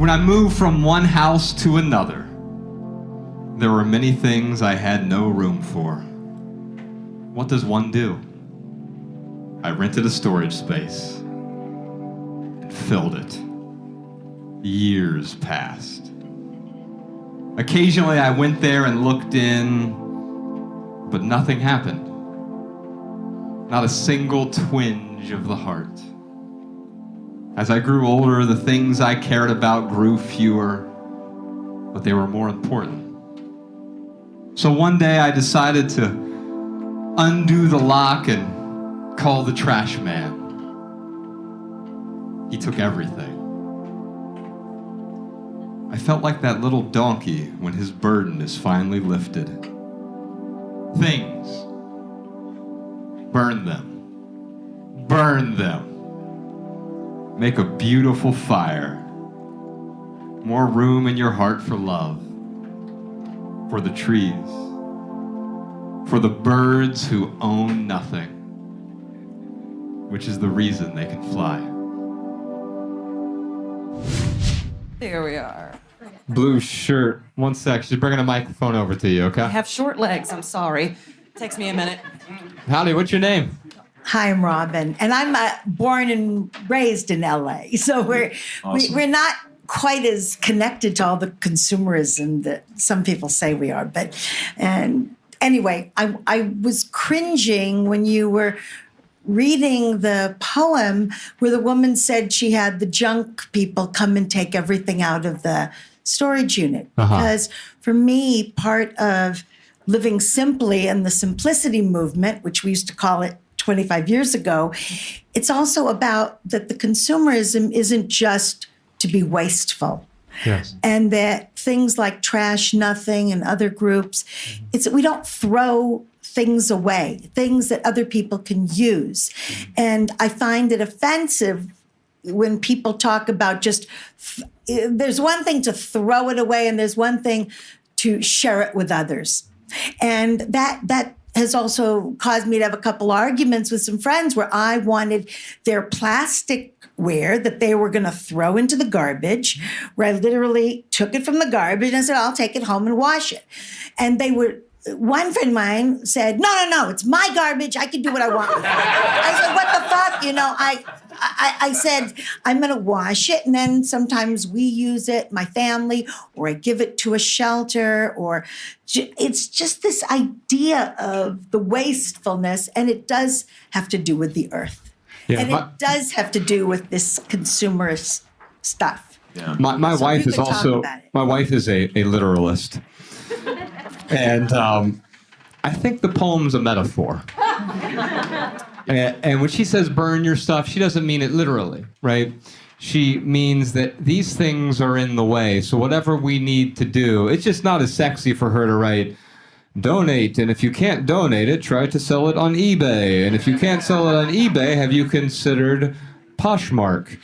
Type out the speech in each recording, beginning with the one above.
When I moved from one house to another, there were many things I had no room for. What does one do? I rented a storage space and filled it. Years passed. Occasionally I went there and looked in, but nothing happened. Not a single twinge of the heart. As I grew older, the things I cared about grew fewer, but they were more important. So one day I decided to undo the lock and call the trash man. He took everything. I felt like that little donkey when his burden is finally lifted. Things. Burn them. Burn them. Make a beautiful fire. More room in your heart for love. For the trees. For the birds who own nothing. Which is the reason they can fly. There we are. Blue shirt. One sec. She's bringing a microphone over to you, okay? I have short legs. I'm sorry. Takes me a minute. Howdy, what's your name? Hi, I'm Robin, and I'm born and raised in LA. So we're not quite as connected to all the consumerism that some people say we are. And anyway, I was cringing when you were reading the poem where the woman said she had the junk people come and take everything out of the storage unit. Because for me, part of living simply and the simplicity movement, which we used to call it 25 years ago, it's also about that the consumerism isn't just to be wasteful. Yes. And that things like Trash Nothing and other groups, it's we don't throw things away, things that other people can use. And I find it offensive when people talk about just, there's one thing to throw it away and there's one thing to share it with others. And that has also caused me to have a couple arguments with some friends where I wanted their plasticware that they were going to throw into the garbage, where I literally took it from the garbage and I said, I'll take it home and wash it. And one friend of mine said, no, it's my garbage. I can do what I want with it. I said, what the fuck? You know, I said, I'm going to wash it. And then sometimes we use it, my family, or I give it to a shelter, or it's just this idea of the wastefulness. And it does have to do with the earth. Yeah, and it does have to do with this consumerist stuff. Yeah. My wife is also, my wife is a literalist. And I think the poem's a metaphor. And when she says burn your stuff, she doesn't mean it literally, right? She means that these things are in the way. So whatever we need to do, it's just not as sexy for her to write, donate. And if you can't donate it, try to sell it on eBay. And if you can't sell it on eBay, have you considered Poshmark?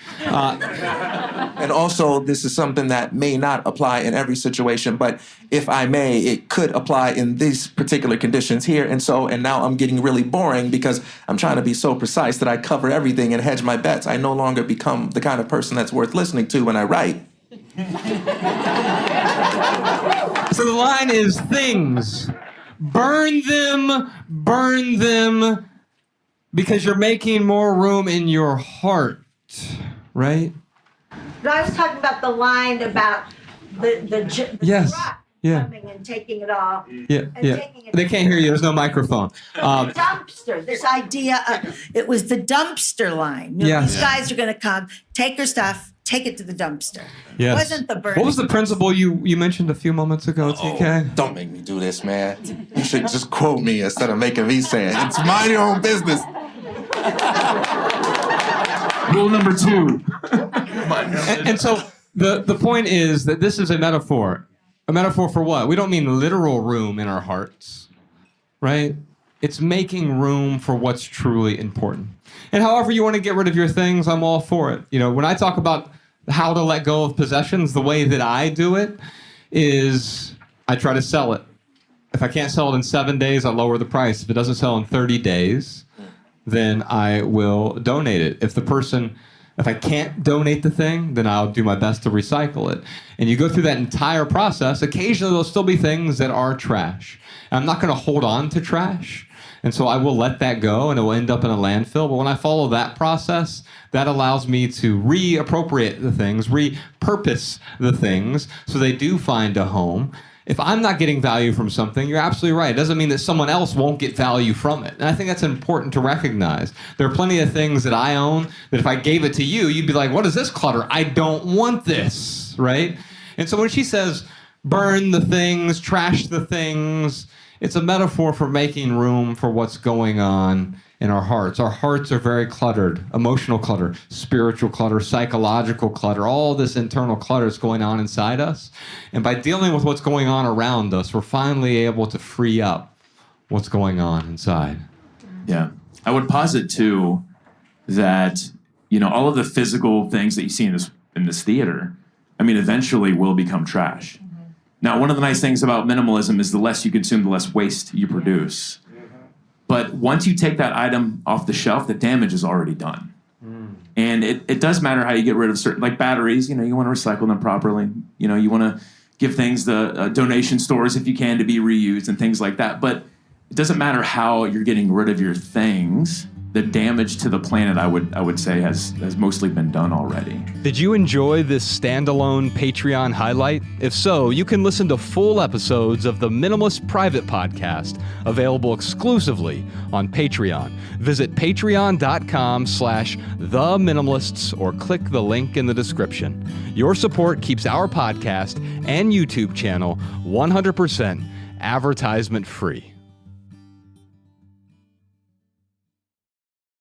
And also, this is something that may not apply in every situation, but if I may, it could apply in these particular conditions here. And now I'm getting really boring because I'm trying to be so precise that I cover everything and hedge my bets. I no longer become the kind of person that's worth listening to when I write. So the line is things. Burn them, because you're making more room in your heart, right? But I was talking about the line about the yes. truck Yeah. coming and taking it all. Yeah. Taking it They can't hear you. There's no microphone. Dumpster. This idea, it was the dumpster line. You know, Yes. These guys are going to come, take her stuff, take it to the dumpster. Yes. It wasn't the burning. What was the principle you mentioned a few moments ago, TK? Don't make me do this, man. You should just quote me instead of making me say it. It's mind your own business. Rule number 2. And so the point is that this is a metaphor. A metaphor for what? We don't mean literal room in our hearts, right? It's making room for what's truly important. And however you want to get rid of your things, I'm all for it. You know, when I talk about how to let go of possessions, the way that I do it is I try to sell it. If I can't sell it in 7 days, I lower the price. If it doesn't sell in 30 days, then I will donate it. If the person If I can't donate the thing, then I'll do my best to recycle it. And you go through that entire process. Occasionally, there'll still be things that are trash. And I'm not going to hold on to trash. And so I will let that go, and it will end up in a landfill. But when I follow that process, that allows me to reappropriate the things, repurpose the things, so they do find a home. If I'm not getting value from something, you're absolutely right. It doesn't mean that someone else won't get value from it. And I think that's important to recognize. There are plenty of things that I own that if I gave it to you, you'd be like, what is this clutter? I don't want this, right? And so when she says, burn the things, trash the things, it's a metaphor for making room for what's going on in our hearts. Our hearts are very cluttered, emotional clutter, spiritual clutter, psychological clutter, all this internal clutter is going on inside us. And by dealing with what's going on around us, we're finally able to free up what's going on inside. Yeah. I would posit, too, that, all of the physical things that you see in this theater, eventually will become trash. Now, one of the nice things about minimalism is the less you consume, the less waste you produce. But once you take that item off the shelf, the damage is already done. And it does matter how you get rid of certain, like batteries, you want to recycle them properly. You want to give things to donation stores if you can to be reused and things like that. But it doesn't matter how you're getting rid of your things. The damage to the planet, I would say, has mostly been done already. Did you enjoy this standalone Patreon highlight? If so, you can listen to full episodes of the Minimalist Private Podcast, available exclusively on Patreon. Visit patreon.com/theminimalists or click the link in the description. Your support keeps our podcast and YouTube channel 100% advertisement free.